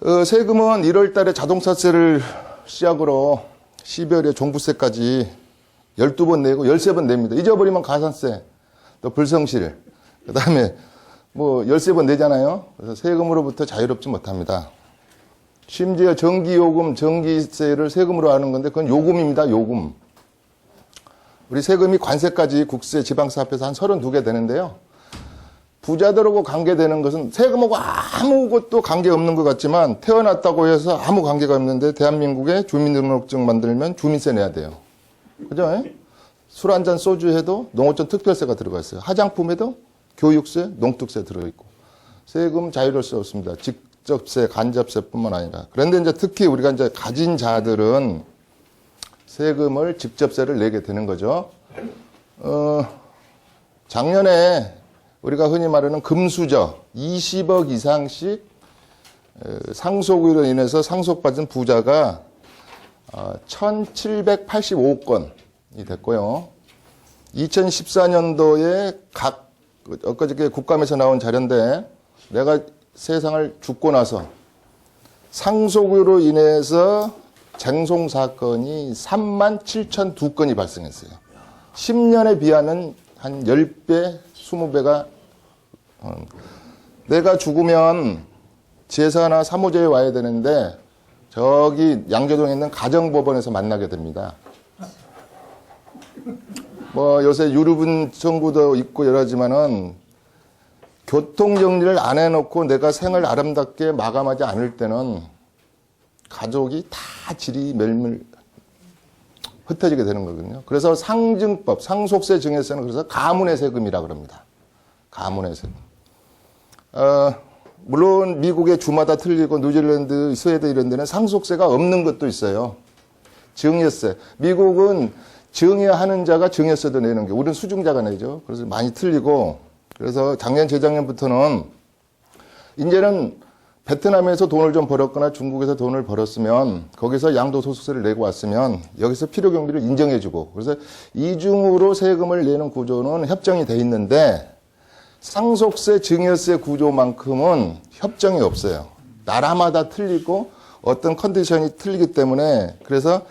세금은 1월 달에 자동차세를 시작으로 12월에 종부세까지 12번 내고 13번 냅니다. 잊어버리면 가산세, 또 불성실, 그 다음에 뭐 13번 내잖아요. 그래서 세금으로부터 자유롭지 못합니다. 심지어 전기요금, 전기세를 세금으로 하는 건데 그건 요금입니다. 요금. 우리 세금이 관세까지 국세, 지방세 합해서 한 32개 되는데요. 부자들하고 관계되는 것은 세금하고 아무것도 관계없는 것 같지만 태어났다고 해서 아무 관계가 없는데 대한민국에 주민등록증 만들면 주민세 내야 돼요. 그죠? 술 한 잔 소주 해도 농어촌 특별세가 들어가 있어요. 화장품에도 교육세, 농특세 들어있고. 세금 자유로울 수 없습니다. 직접세, 간접세뿐만 아니라. 그런데 이제 특히 우리가 이제 가진 자들은 세금을 직접세를 내게 되는 거죠. 작년에 우리가 흔히 말하는 금수저 20억 이상씩 상속으로 인해서 상속받은 부자가 1785건이 됐고요. 2014년도에 엊그저께 국감에서 나온 자료인데 내가 세상을 죽고 나서 상속으로 인해서 쟁송 사건이 37,002건이 발생했어요. 10년에 비하면 한 10배, 20배가 내가 죽으면 제사나 사무제에 와야 되는데 저기 양재동에 있는 가정법원에서 만나게 됩니다. 뭐 요새 유류분 청구도 있고 여러지만은 교통정리를 안 해놓고 내가 생을 아름답게 마감하지 않을 때는 가족이 다 질이 멸물 흩어지게 되는 거거든요. 그래서 상증법, 상속세 증여세는 그래서 가문의 세금이라 그럽니다. 가문의 세금. 물론 미국의 주마다 틀리고 뉴질랜드, 스웨덴 이런 데는 상속세가 없는 것도 있어요. 증여세. 미국은 증여하는 자가 증여세도 내는 게 우리는 수중자가 내죠. 그래서 많이 틀리고 그래서 작년, 재작년부터는 이제는 베트남에서 돈을 좀 벌었거나 중국에서 돈을 벌었으면 거기서 양도소득세를 내고 왔으면 여기서 필요경비를 인정해주고 그래서 이중으로 세금을 내는 구조는 협정이 돼 있는데 상속세, 증여세 구조만큼은 협정이 없어요. 나라마다 틀리고 어떤 컨디션이 틀리기 때문에 그래서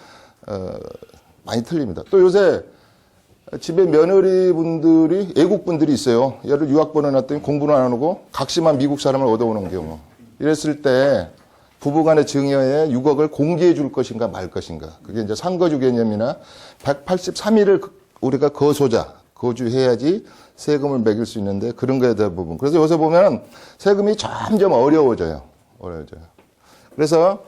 많이 틀립니다. 또 요새 집에 며느리분들이 외국분들이 있어요. 얘를 유학 보내놨더니 공부는 안 하고 각심한 미국 사람을 얻어오는 경우. 이랬을 때 부부간의 증여에 6억을 공개해 줄 것인가 말 것인가. 그게 이제 상거주 개념이나 183일을 우리가 거주해야지 세금을 매길 수 있는데 그런 거에 대한 부분. 그래서 요새 보면 세금이 점점 어려워져요. 그래서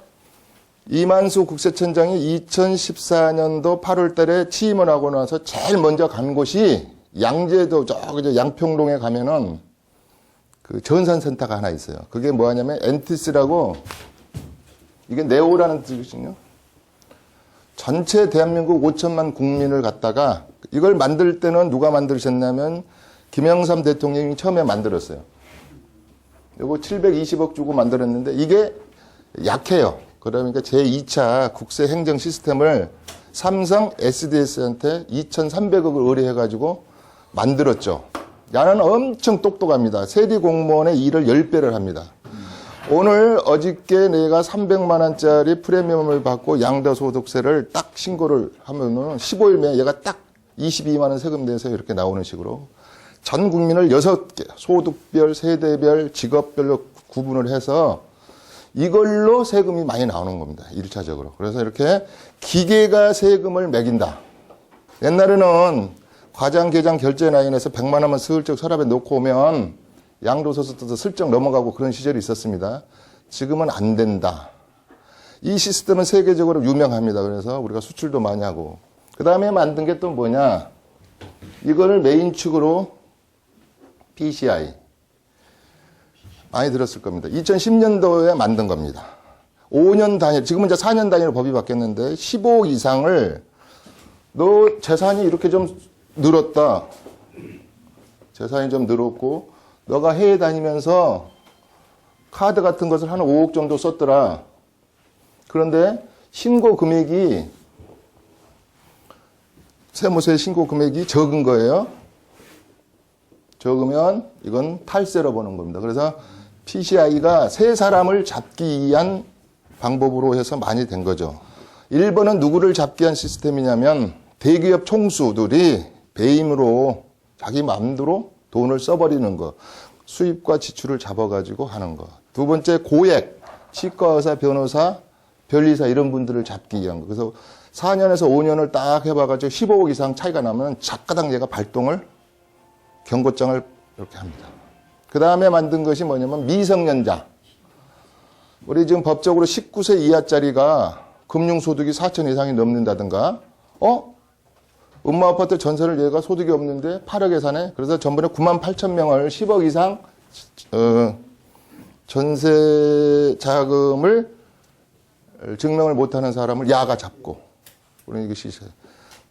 이만수 국세청장이 2014년도 8월 달에 취임을 하고 나서 제일 먼저 간 곳이 양재도 저기 양평동에 가면은 그 전산센터가 하나 있어요. 그게 뭐냐면 엔티스라고 이게 네오라는 뜻이거든요. 전체 대한민국 5천만 국민을 갖다가 이걸 만들 때는 누가 만드셨냐면 김영삼 대통령이 처음에 만들었어요. 이거 720억 주고 만들었는데 이게 약해요. 그러니까 제2차 국세 행정 시스템을 삼성 SDS한테 2,300억을 의뢰해가지고 만들었죠. 야는 엄청 똑똑합니다. 세리 공무원의 일을 10배를 합니다. 오늘 어저께 내가 300만 원짜리 프리미엄을 받고 양도소득세를 딱 신고를 하면은 15일 내에 얘가 딱 22만 원 세금 내서 이렇게 나오는 식으로 전 국민을 6개 소득별, 세대별, 직업별로 구분을 해서 이걸로 세금이 많이 나오는 겁니다. 1차적으로. 그래서 이렇게 기계가 세금을 매긴다. 옛날에는 과장, 계장 결제 라인에서 100만 원만 슬쩍 서랍에 놓고 오면 양도소득도 슬쩍 넘어가고 그런 시절이 있었습니다. 지금은 안 된다. 이 시스템은 세계적으로 유명합니다. 그래서 우리가 수출도 많이 하고. 그 다음에 만든 게 또 뭐냐. 이거를 메인 축으로 PCI. 많이 들었을 겁니다. 2010년도에 만든 겁니다. 5년 단위, 지금은 이제 4년 단위로 법이 바뀌었는데 15억 이상을 너 재산이 이렇게 좀 늘었다. 재산이 좀 늘었고 너가 해외 다니면서 카드 같은 것을 한 5억 정도 썼더라. 그런데 신고 금액이 세무세 신고 금액이 적은 거예요. 적으면 이건 탈세로 보는 겁니다. 그래서 PCI가 세 사람을 잡기 위한 방법으로 해서 많이 된 거죠. 1번은 누구를 잡기 위한 시스템이냐면 대기업 총수들이 배임으로 자기 마음대로 돈을 써버리는 거. 수입과 지출을 잡아가지고 하는 거. 두 번째 고액, 치과의사, 변호사, 변리사 이런 분들을 잡기 위한 거. 그래서 4년에서 5년을 딱 해봐가지고 15억 이상 차이가 나면 작가당 얘가 발동을, 경고장을 이렇게 합니다. 그 다음에 만든 것이 뭐냐면 미성년자. 우리 지금 법적으로 19세 이하짜리가 금융소득이 4천 이상이 넘는다든가, 음모 아파트 전세를 얘가 소득이 없는데 8억에 사네? 그래서 전번에 9만 8천 명을 10억 이상, 전세 자금을 증명을 못하는 사람을 야가 잡고, 그런 것이 있어요.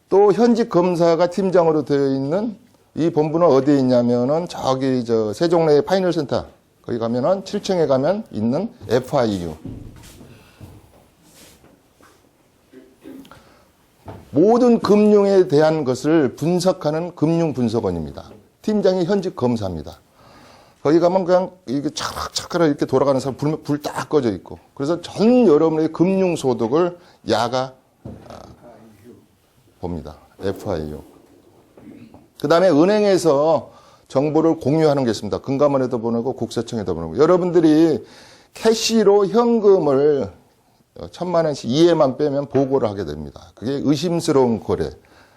또 현직 검사가 팀장으로 되어 있는 이 본부는 어디에 있냐면은 저기 세종로의 파이널 센터 거기 가면은 7층에 가면 있는 FIU. 모든 금융에 대한 것을 분석하는 금융분석원입니다. 팀장이 현직 검사입니다. 거기 가면 그냥 이게 차락차락 이렇게 돌아가는 사람 불 딱 꺼져 있고. 그래서 전 여러분의 금융소득을 야가 봅니다. FIU. 그 다음에 은행에서 정보를 공유하는 게 있습니다. 금감원에도 보내고 국세청에도 보내고. 여러분들이 캐시로 현금을 1,000만 원씩 이해만 빼면 보고를 하게 됩니다. 그게 의심스러운 거래.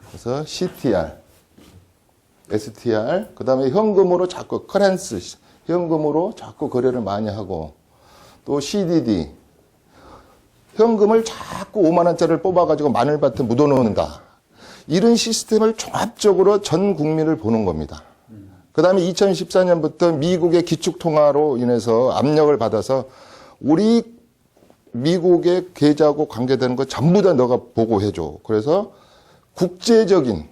그래서 CTR, STR, 그 다음에 현금으로 자꾸 커런스, 현금으로 자꾸 거래를 많이 하고, 또 CDD, 현금을 자꾸 5만 원짜리를 뽑아가지고 마늘밭에 묻어놓는다. 이런 시스템을 종합적으로 전 국민을 보는 겁니다. 그 다음에 2014년부터 미국의 기축통화로 인해서 압력을 받아서 우리 미국의 계좌하고 관계되는 거 전부 다 너가 보고해줘. 그래서 국제적인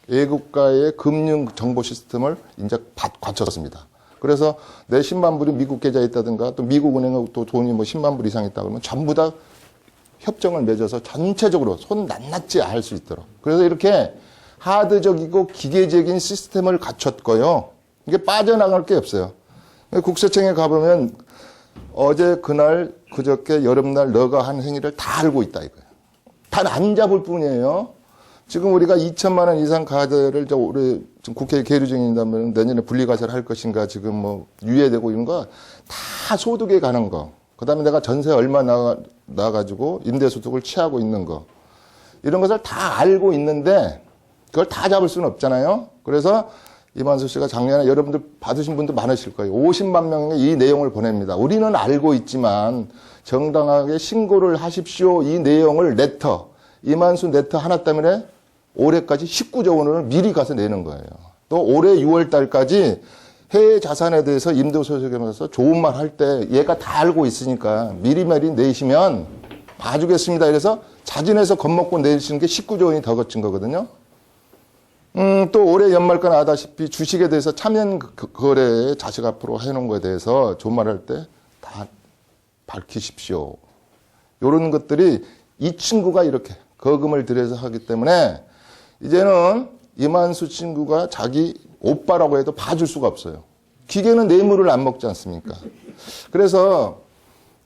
외국가의 금융 정보 시스템을 이제 갖췄습니다. 그래서 내 10만 불이 미국 계좌에 있다든가 또 미국 은행에 또 돈이 뭐 10만 불 이상 있다 그러면 전부 다 협정을 맺어서 전체적으로 손 낱낱이 할 수 있도록. 그래서 이렇게 하드적이고 기계적인 시스템을 갖췄고요. 이게 빠져나갈 게 없어요. 국세청에 가보면 어제 그날 그저께 여름날 너가 한 행위를 다 알고 있다 이거예요. 단 안 잡을 뿐이에요. 지금 우리가 2천만 원 이상 카드를 올해 지금 국회에 계류 중인다면 내년에 분리과세를 할 것인가 지금 뭐 유예되고 이런 거 다 소득에 가는 거. 그다음에 내가 전세 얼마 나가지고 임대소득을 취하고 있는 거. 이런 것을 다 알고 있는데 그걸 다 잡을 수는 없잖아요. 그래서 이만수 씨가 작년에 여러분들 받으신 분도 많으실 거예요. 50만 명에게 이 내용을 보냅니다. 우리는 알고 있지만 정당하게 신고를 하십시오. 이 내용을 레터, 이만수 레터 하나 때문에 올해까지 19조 원을 미리 가서 내는 거예요. 또 올해 6월 달까지 해외 자산에 대해서 임대소득에서 좋은 말 할 때 얘가 다 알고 있으니까 미리미리 내시면 봐주겠습니다. 이래서 자진해서 겁먹고 내시는 게 19조 원이 더 거친 거거든요. 또 올해 연말까지 아다시피 주식에 대해서 참여 거래에 자식 앞으로 해놓은 거에 대해서 좋은 말 할 때 다 밝히십시오. 이런 것들이 이 친구가 이렇게 거금을 들여서 하기 때문에 이제는 이만수 친구가 자기 오빠라고 해도 봐줄 수가 없어요. 기계는 뇌물을 안 먹지 않습니까? 그래서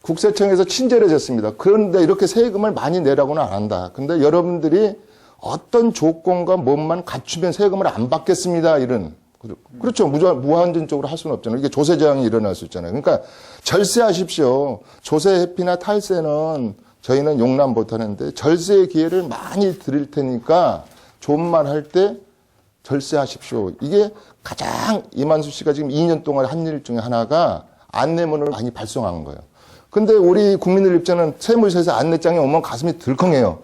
국세청에서 친절해졌습니다. 그런데 이렇게 세금을 많이 내라고는 안 한다. 근데 여러분들이 어떤 조건과 뭐만 갖추면 세금을 안 받겠습니다. 이런. 그렇죠. 무한정적으로 할 수는 없잖아요. 이게 조세 저항이 일어날 수 있잖아요. 그러니까 절세하십시오. 조세 회피나 탈세는 저희는 용납 못 하는데 절세의 기회를 많이 드릴 테니까 좋은 말 할 때 절세하십시오. 이게 가장 이만수 씨가 지금 2년 동안 한 일 중에 하나가 안내문을 많이 발송한 거예요. 근데 우리 국민들 입장은 세무서에서 안내장이 오면 가슴이 들컹해요.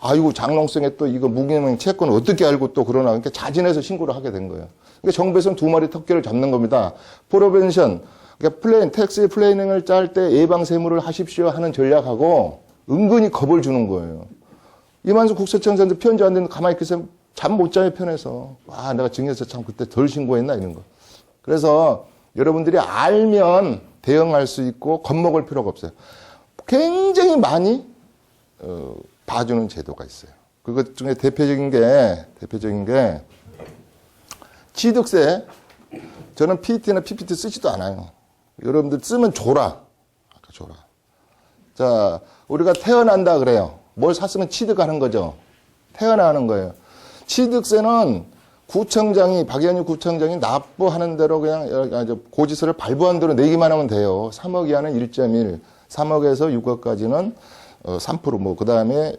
아이고 장롱성에 또 이거 무기명 채권 어떻게 알고 또 그러나. 그러니까 자진해서 신고를 하게 된 거예요. 그러니까 정부에서는 두 마리 토끼를 잡는 겁니다. 프로벤션, 그러니까 텍스 플래닝을 짤 때 예방 세무를 하십시오 하는 전략하고 은근히 겁을 주는 거예요. 이만수 국세청장한테 편지 안 되는데 가만히 있으면 잠 못 자요, 편해서. 아, 내가 증여세 참 그때 덜 신고했나, 이런 거. 그래서 여러분들이 알면 대응할 수 있고 겁먹을 필요가 없어요. 굉장히 많이 봐주는 제도가 있어요. 그것 중에 대표적인 게 취득세. 저는 PET나 PPT 쓰지도 않아요. 여러분들 쓰면 줘라. 줘라. 자, 우리가 태어난다 그래요. 뭘 샀으면 취득하는 거죠. 태어나는 거예요. 취득세는 구청장이, 박연희 구청장이 납부하는 대로 그냥 고지서를 발부한 대로 내기만 하면 돼요. 3억 이하는 1.1, 3억에서 6억까지는 3%, 뭐, 그 다음에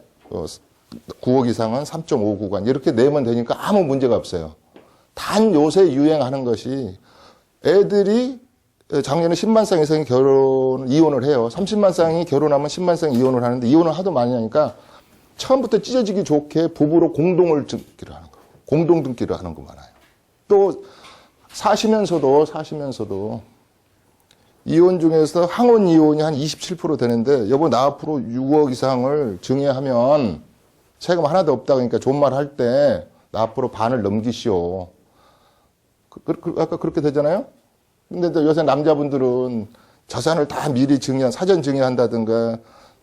9억 이상은 3.5 구간. 이렇게 내면 되니까 아무 문제가 없어요. 단 요새 유행하는 것이 애들이 작년에 10만 쌍 이상이 이혼을 해요. 30만 쌍이 결혼하면 10만 쌍이 이혼을 하는데 이혼을 하도 많이 하니까 처음부터 찢어지기 좋게 부부로 공동을 등기를 하는 거예요. 공동 등기를 하는 거 많아요. 또 사시면서도 이혼 중에서 항원 이혼이 한 27% 되는데 여보 나 앞으로 6억 이상을 증여하면 세금 하나도 없다 그러니까 좋은 말 할 때 나 앞으로 반을 넘기시오. 아까 그렇게 되잖아요. 근데 요새 남자분들은 자산을 다 미리 사전 증여한다든가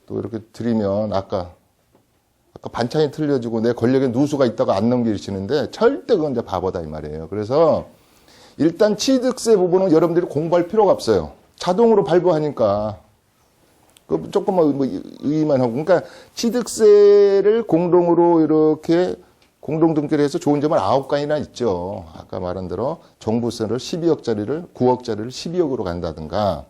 또 이렇게 드리면 아까 반찬이 틀려지고 내 권력에 누수가 있다가 안 넘기시는데 절대 그건 이제 바보다 이 말이에요. 그래서 일단 취득세 부분은 여러분들이 공부할 필요가 없어요. 자동으로 발부하니까. 그 조금만 뭐 의의만 하고. 그러니까 취득세를 공동으로 이렇게 공동등기를 해서 좋은 점은 9가지나 있죠. 아까 말한 대로 종부세를 12억짜리를 9억짜리를 12억으로 간다든가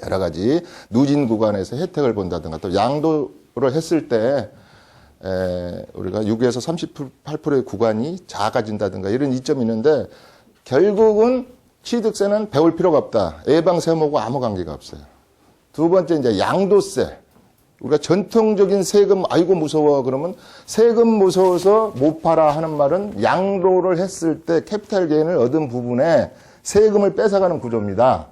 여러 가지 누진 구간에서 혜택을 본다든가 또 양도를 했을 때 우리가 6에서 38%의 구간이 작아진다든가 이런 이점이 있는데 결국은 취득세는 배울 필요가 없다. 예방세무하고 아무 관계가 없어요. 두 번째 이제 양도세. 우리가 전통적인 세금 아이고 무서워 그러면 세금 무서워서 못 팔아 하는 말은 양도를 했을 때 캐피탈 게인을 얻은 부분에 세금을 뺏어가는 구조입니다.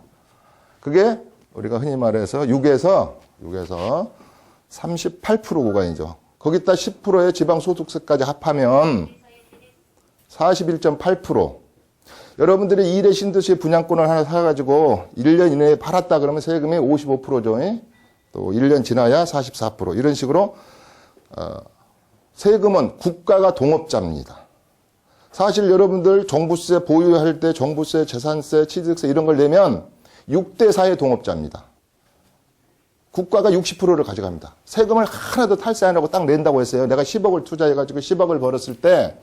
그게 우리가 흔히 말해서 6에서 38% 구간이죠. 거기다 10%의 지방소득세까지 합하면 41.8%. 여러분들이 일하신 듯이 분양권을 하나 사가지고 1년 이내에 팔았다 그러면 세금이 55%죠. 또 1년 지나야 44%. 이런 식으로 세금은 국가가 동업자입니다. 사실 여러분들 종부세 보유할 때 종부세, 재산세, 취득세 이런 걸 내면 6대 4의 동업자입니다. 국가가 60%를 가져갑니다. 세금을 하나도 탈세 안 하고 딱 낸다고 했어요. 내가 10억을 투자해가지고 10억을 벌었을 때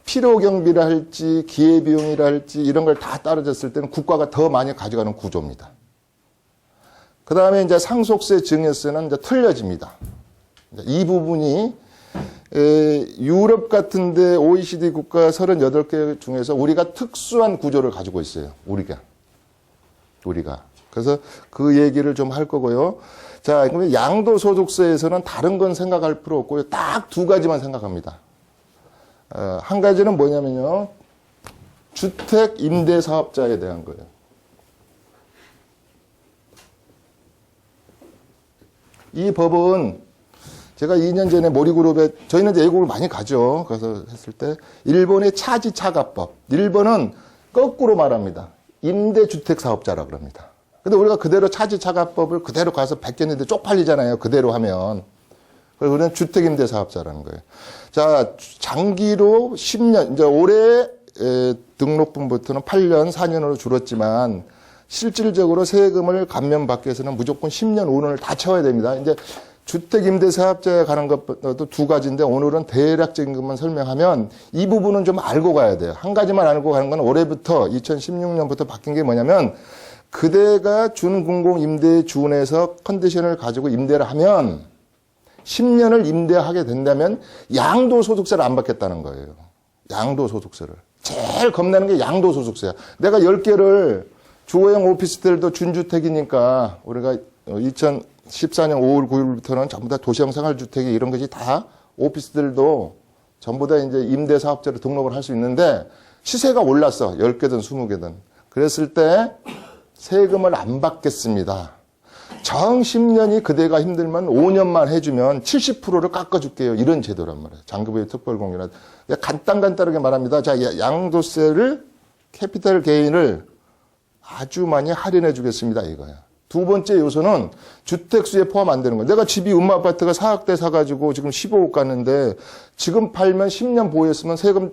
필요경비라 할지 기회비용이라 할지 이런 걸 다 따라졌을 때는 국가가 더 많이 가져가는 구조입니다. 그 다음에 이제 상속세, 증여세는 이제 틀려집니다. 이 부분이 유럽 같은데 OECD 국가 38개 중에서 우리가 특수한 구조를 가지고 있어요. 우리가. 그래서 그 얘기를 좀 할 거고요. 자, 그러면 양도소득세에서는 다른 건 생각할 필요 없고요. 딱 두 가지만 생각합니다. 한 가지는 뭐냐면요. 주택 임대 사업자에 대한 거예요. 이 법은 제가 2년 전에 모리그룹에 저희는 이제 외국을 많이 가죠. 그래서 했을 때 일본의 차지차가법. 일본은 거꾸로 말합니다. 임대주택 사업자라 그럽니다. 근데 우리가 그대로 차지차가법을 그대로 가서 베꼈는데 쪽팔리잖아요. 그대로 하면. 그래서 우리는 주택임대 사업자라는 거예요. 자, 장기로 10년, 이제 올해 등록분부터는 8년, 4년으로 줄었지만 실질적으로 세금을 감면받기 위해서는 무조건 10년, 5년을 다 채워야 됩니다. 이제 주택임대사업자에 가는 것도 두 가지인데 오늘은 대략적인 것만 설명하면 이 부분은 좀 알고 가야 돼요. 한 가지만 알고 가는 건 올해부터 2016년부터 바뀐 게 뭐냐면 그대가 준공공임대에 준해서 컨디션을 가지고 임대를 하면 10년을 임대하게 된다면 양도소득세를 안 받겠다는 거예요. 양도소득세를. 제일 겁나는 게 양도소득세야. 내가 10개를 주거용 오피스텔도 준주택이니까 우리가 2014년 5월 9일부터는 전부 다 도시형 생활주택이 이런 것이 다 오피스텔도 전부 다 이제 임대사업자로 등록을 할 수 있는데 시세가 올랐어. 10개든 20개든. 그랬을 때 세금을 안 받겠습니다. 정 10년이 그대가 힘들면 5년만 해주면 70%를 깎아줄게요. 이런 제도란 말이에요. 장기부의 특별공개나. 간단하게 말합니다. 자, 양도세를, 캐피탈 게인을 아주 많이 할인해 주겠습니다. 이거야. 두 번째 요소는 주택수에 포함 안 되는 거예요. 내가 집이 음마아파트가 4억대 사가지고 지금 15억 갔는데 지금 팔면 10년 보유했으면 세금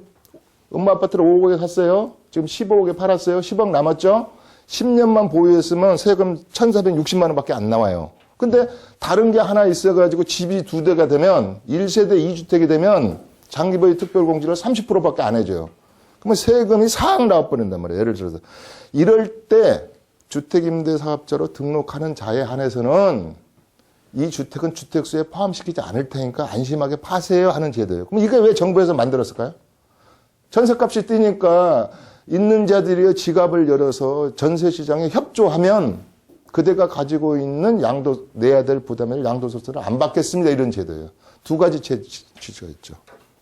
음마아파트를 5억에 샀어요. 지금 15억에 팔았어요. 10억 남았죠? 10년만 보유했으면 세금 1,460만 원밖에 안 나와요. 근데 다른 게 하나 있어가지고 집이 2대가 되면 1세대 2주택이 되면 장기보유 특별공제를 30%밖에 안 해줘요. 그러면 세금이 싹 나와버린단 말이에요. 예를 들어서. 이럴 때 주택임대사업자로 등록하는 자에 한해서는 이 주택은 주택수에 포함시키지 않을 테니까 안심하게 파세요 하는 제도예요. 그럼 이게 왜 정부에서 만들었을까요? 전세값이 뛰니까 있는 자들이 지갑을 열어서 전세시장에 협조하면 그대가 가지고 있는 내야 될 부담을 양도소득세를 안 받겠습니다. 이런 제도예요. 두 가지 취지가 있죠.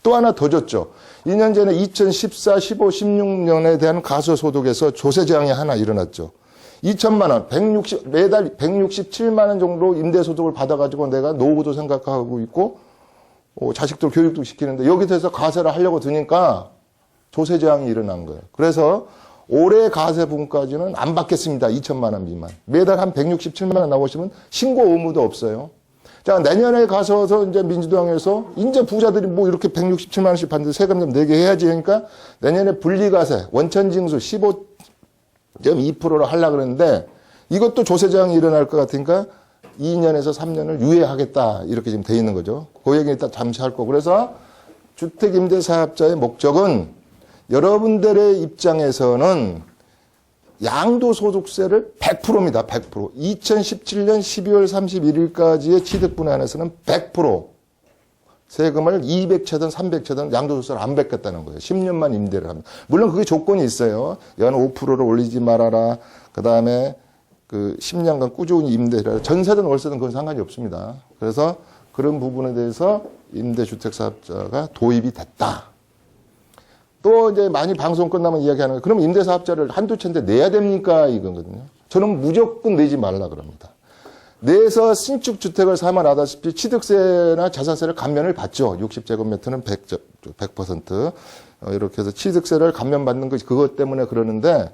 또 하나 더 줬죠. 2년 전에 2014, 15, 16년에 대한 가소소득에서 조세 제한이 하나 일어났죠. 2천만 원, 매달 167만 원 정도 임대소득을 받아가지고 내가 노후도 생각하고 있고, 자식들 교육도 시키는데 여기서 해서 가세를 하려고 드니까 조세 제한이 일어난 거예요. 그래서 올해 가세분까지는 안 받겠습니다. 2천만 원 미만. 매달 한 167만 원 나오시면 신고 의무도 없어요. 자, 내년에 가서서 이제 민주당에서 이제 부자들이 뭐 이렇게 167만 원씩 받는데 세금 좀 내게 해야지 하니까 내년에 분리가세, 원천징수 15.2%로 하려고 그러는데 이것도 조세 제한이 일어날 것 같으니까 2년에서 3년을 유예하겠다. 이렇게 지금 돼 있는 거죠. 그 얘기 일단 잠시 할 거고. 그래서 주택임대사업자의 목적은 여러분들의 입장에서는 양도소득세를 100%입니다. 100%. 2017년 12월 31일까지의 취득분에 한해서는 100% 세금을 200채든 300채든 양도소득세를 안 뱉겠다는 거예요. 10년만 임대를 하면. 물론 그게 조건이 있어요. 연 5%를 올리지 말아라. 그 다음에 그 10년간 꾸준히 임대를. 전세든 월세든 그건 상관이 없습니다. 그래서 그런 부분에 대해서 임대주택사업자가 도입이 됐다. 또 이제 많이 방송 끝나면 이야기하는 거예요. 그럼 임대사업자를 한두 채인데 내야 됩니까? 이거거든요. 저는 무조건 내지 말라 그럽니다. 내서 신축주택을 사면 알다시피 취득세나 자산세를 감면을 받죠. 60제곱미터는 100%. 이렇게 해서 취득세를 감면받는 것이 그것 때문에 그러는데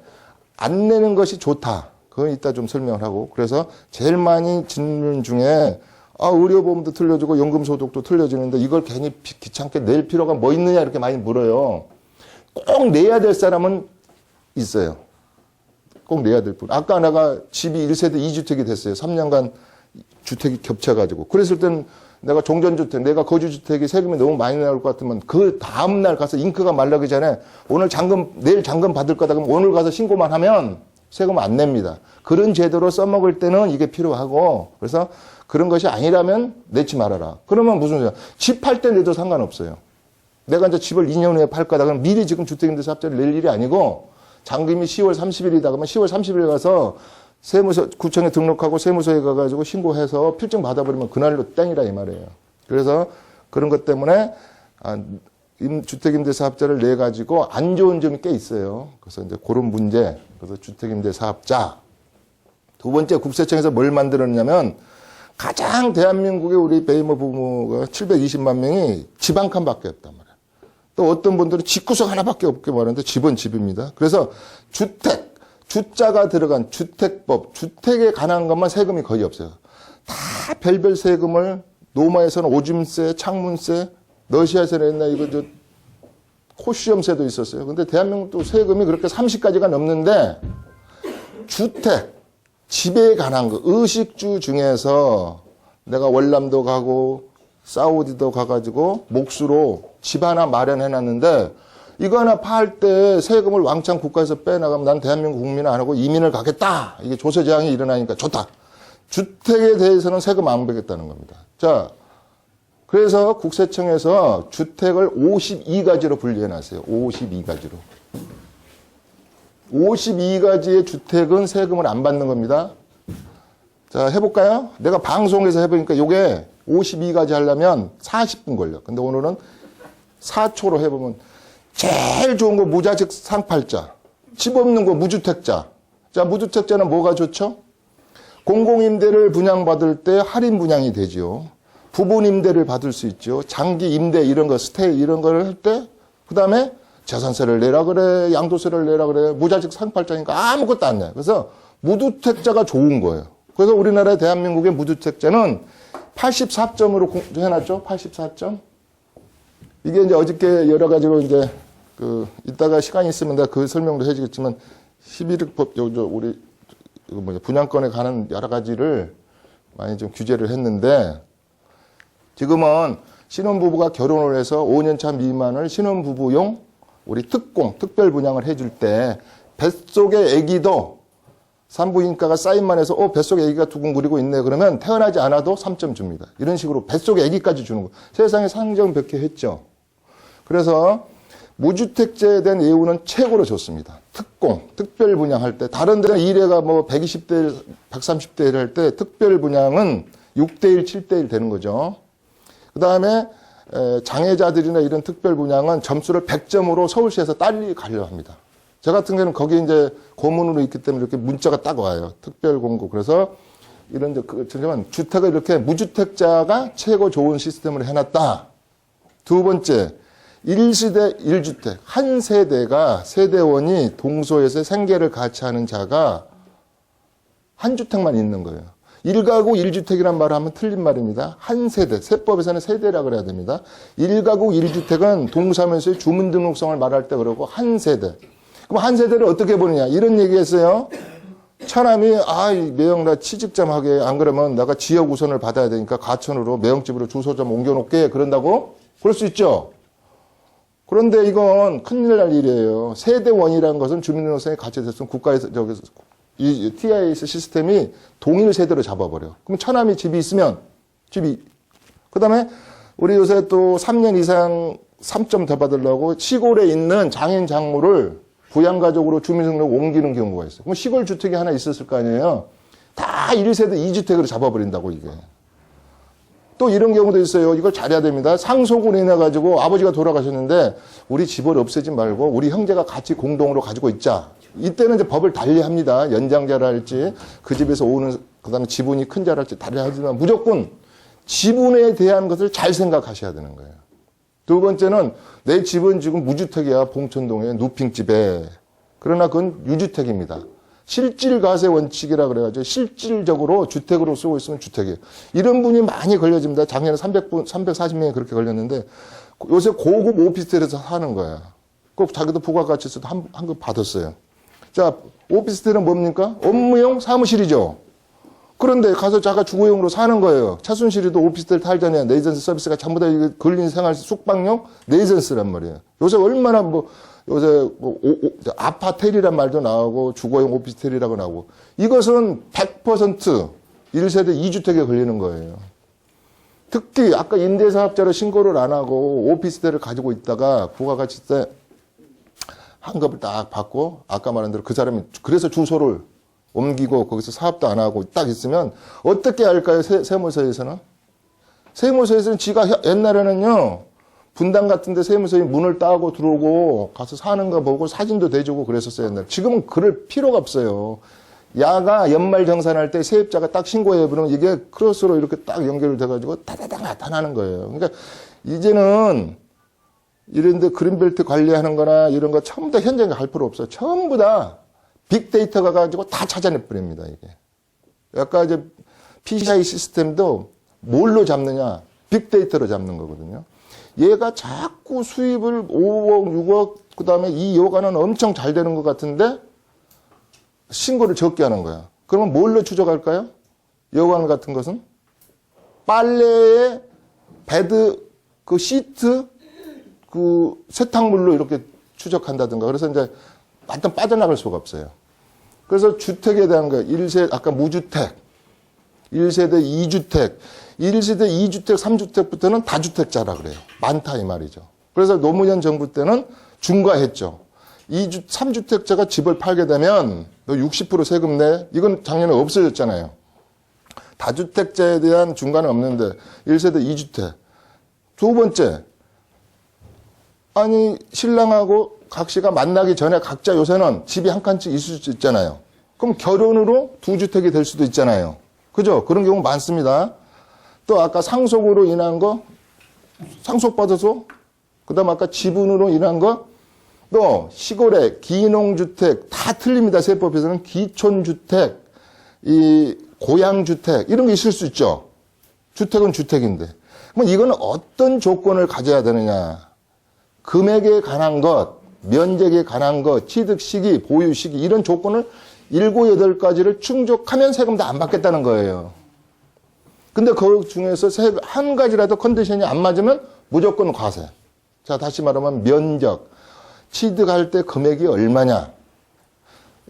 안 내는 것이 좋다. 그건 이따 좀 설명을 하고. 그래서 제일 많이 질문 중에 의료보험도 틀려주고 연금소득도 틀려주는데 이걸 괜히 귀찮게 낼 필요가 뭐 있느냐 이렇게 많이 물어요. 꼭 내야 될 사람은 있어요. 꼭 내야 될 분. 아까 내가 집이 1세대 2주택이 됐어요. 3년간 주택이 겹쳐가지고. 그랬을 땐 내가 종전주택, 내가 거주주택이 세금이 너무 많이 나올 것 같으면 그 다음날 가서 잉크가 말라기 전에 내일 잔금 받을 거다 그러면 오늘 가서 신고만 하면 세금 안 냅니다. 그런 제도로 써먹을 때는 이게 필요하고 그래서 그런 것이 아니라면 내지 말아라. 그러면 무슨 소리야. 집 팔 때 내도 상관없어요. 내가 이제 집을 2년 후에 팔 거다 그러면 미리 지금 주택임대사업자를 낼 일이 아니고 잔금이 10월 30일이다 그러면 10월 30일 가서 세무서 구청에 등록하고 세무서에 가가지고 신고해서 필증 받아버리면 그날로 땡이라 이 말이에요. 그래서 그런 것 때문에 주택임대사업자를 내 가지고 안 좋은 점이 꽤 있어요. 그래서 이제 그런 문제. 그래서 주택임대사업자. 두 번째 국세청에서 뭘 만들었냐면 가장 대한민국의 우리 베이머 부모가 720만 명이 집 한 칸밖에 없단 말이에요. 또 어떤 분들은 집구석 하나밖에 없게 말하는데 집은 집입니다. 그래서 주자가 들어간 주택법, 주택에 관한 것만 세금이 거의 없어요. 다 별별 세금을 노마에서는 오줌세, 창문세, 러시아에서는 옛날 이거 코시엄세도 있었어요. 근데 대한민국도 세금이 그렇게 30가지가 넘는데 집에 관한 거, 의식주 중에서 내가 월남도 가고 사우디도 가가지고 몫으로 집 하나 마련해놨는데 이거 하나 팔 때 세금을 왕창 국가에서 빼나가면 난 대한민국 국민은 안 하고 이민을 가겠다. 이게 조세 제한이 일어나니까 좋다. 주택에 대해서는 세금 안 받겠다는 겁니다. 자, 그래서 국세청에서 주택을 52가지로 분리해놨어요. 52가지로. 52가지의 주택은 세금을 안 받는 겁니다. 자, 해볼까요? 내가 방송에서 해보니까 이게 52가지 하려면 40분 걸려. 근데 오늘은 4초로 해보면 제일 좋은 거 무자식 상팔자. 집 없는 거 무주택자. 자, 무주택자는 뭐가 좋죠? 공공임대를 분양받을 때 할인 분양이 되죠. 부분임대를 받을 수 있죠. 장기 임대 이런 거, 스테이 이런 걸 할 때, 그 다음에 재산세를 내라 그래, 양도세를 내라 그래, 무자식 상팔자니까 아무것도 안 내. 그래서 무주택자가 좋은 거예요. 그래서 우리나라 대한민국의 무주택자는 84점으로 해놨죠. 84점. 이게 이제 어저께 여러 가지로 이제 이따가 시간이 있으면 내가 그 설명도 해주겠지만 11억 법, 우리 분양권에 관한 여러 가지를 많이 좀 규제를 했는데, 지금은 신혼부부가 결혼을 해서 5년차 미만을 신혼부부용 우리 특별 분양을 해줄 때 뱃속의 아기도 산부인과가 사인만 해서 뱃속에 아기가 두근거리고 있네 그러면 태어나지 않아도 3점 줍니다. 이런 식으로 뱃속에 아기까지 주는 거. 세상에 상정백회했죠. 그래서 무주택자에 대한 예우는 최고로 좋습니다. 특별 분양할 때 다른 데는 일회가 120대 1, 130대 1 할 때 특별 분양은 6대 1, 7대 1 되는 거죠. 그 다음에 장애자들이나 이런 특별 분양은 점수를 100점으로 서울시에서 딸리 가려 합니다. 저 같은 경우는 거기 이제 고문으로 있기 때문에 이렇게 문자가 딱 와요. 특별 공고. 그래서 이런 주택을 이렇게 무주택자가 최고 좋은 시스템을 해놨다. 두 번째, 1시대 1주택. 한 세대가 세대원이 동소에서 생계를 같이 하는 자가 한 주택만 있는 거예요. 1가구 1주택이란 말을 하면 틀린 말입니다. 한 세대, 세법에서는 세대라 그래야 됩니다. 1가구 1주택은 동사면서의 주민등록성을 말할 때 그러고 한 세대. 그럼 한 세대를 어떻게 보느냐 이런 얘기했어요. 처남이 매형 나 취직 좀 하게 안 그러면 내가 지역 우선을 받아야 되니까 가천으로 매형집으로 주소 좀 옮겨놓게 그런다고? 그럴 수 있죠. 그런데 이건 큰일 날 일이에요. 세대원이라는 것은 주민등록성이 같이 됐으면 국가에서 이 TIS 시스템이 동일 세대로 잡아버려. 그럼 처남이 집이 있으면 그 다음에 우리 요새 또 3년 이상 3점 더 받으려고 시골에 있는 장인 장모를 부양가족으로 주민등록 옮기는 경우가 있어요. 그럼 시골 주택이 하나 있었을 거 아니에요. 다 1세대 2주택으로 잡아버린다고 이게. 또 이런 경우도 있어요. 이걸 잘해야 됩니다. 상속으로 인해가지고 아버지가 돌아가셨는데 우리 집을 없애지 말고 우리 형제가 같이 공동으로 가지고 있자. 이때는 이제 법을 달리합니다. 연장자랄지 그 집에서 오는 그다음에 지분이 큰 자랄지 달리하지만 무조건 지분에 대한 것을 잘 생각하셔야 되는 거예요. 두 번째는 내 집은 지금 무주택이야. 봉천동에 누핑집에. 그러나 그건 유주택입니다. 실질과세 원칙이라 그래가지고 실질적으로 주택으로 쓰고 있으면 주택이에요. 이런 분이 많이 걸려집니다. 작년에 340명이 그렇게 걸렸는데 요새 고급 오피스텔에서 사는 거야. 꼭 자기도 부가가치세도 한급 받았어요. 자, 오피스텔은 뭡니까? 업무용 사무실이죠. 그런데 가서 자가 주거용으로 사는 거예요. 차순실이도 오피스텔 탈전에 네이전스 서비스가 전부 다 근린 생활 숙박용 네이전스란 말이에요. 요새 얼마나 요새 아파텔이란 말도 나오고 주거용 오피스텔이라고 나오고 이것은 100% 1세대 2주택에 걸리는 거예요. 특히 아까 임대사업자로 신고를 안 하고 오피스텔을 가지고 있다가 부가가치세 환급을 딱 받고 아까 말한 대로 그 사람이 그래서 주소를 옮기고 거기서 사업도 안 하고 딱 있으면 어떻게 할까요? 세무서에서는? 세무서에서는 지가 옛날에는요. 분당 같은 데 세무서에 문을 따고 들어오고 가서 사는 거 보고 사진도 대주고 그랬었어요. 옛날에. 지금은 그럴 필요가 없어요. 야가 연말 정산할 때 세입자가 딱 신고해버리면 이게 크로스로 이렇게 딱 연결돼가지고 다다닥 나타나는 거예요. 그러니까 이제는 이런데 그린벨트 관리하는 거나 이런 거 전부 다 현장에 갈 필요 없어요. 전부 다 빅데이터가 가지고 다 찾아내버립니다, 이게. 아까 이제 PCI 시스템도 뭘로 잡느냐? 빅데이터로 잡는 거거든요. 얘가 자꾸 수입을 5억, 6억, 그 다음에 이 여가는 엄청 잘 되는 것 같은데 신고를 적게 하는 거야. 그러면 뭘로 추적할까요? 여관 같은 것은? 빨래에 베드, 그 시트, 그 세탁물로 이렇게 추적한다든가. 그래서 이제 완전 빠져나갈 수가 없어요. 그래서 주택에 대한 거, 아까 무주택, 1세대 2주택, 1세대 2주택, 3주택부터는 다주택자라 그래요. 많다 이 말이죠. 그래서 노무현 정부 때는 중과했죠. 3주택자가 집을 팔게 되면 너 60% 세금 내. 이건 작년에 없어졌잖아요. 다주택자에 대한 중과는 없는데 1세대 2주택. 두 번째, 아니 신랑하고 각 씨가 만나기 전에 각자 요새는 집이 한 칸씩 있을 수 있잖아요. 그럼 결혼으로 2주택이 될 수도 있잖아요. 그죠? 그런 경우 많습니다. 또 아까 상속으로 인한 거, 상속받아서, 그 다음 아까 지분으로 인한 거, 또 시골에 기농주택, 다 틀립니다. 세법에서는 기촌주택, 이 고향주택, 이런 게 있을 수 있죠. 주택은 주택인데. 그럼 이거는 어떤 조건을 가져야 되느냐. 금액에 관한 것, 면적에 관한 것, 취득 시기, 보유 시기, 이런 조건을 7, 8가지를 충족하면 세금 다 안 받겠다는 거예요. 근데 그 중에서 한 가지라도 컨디션이 안 맞으면 무조건 과세. 자, 다시 말하면 면적, 취득할 때 금액이 얼마냐.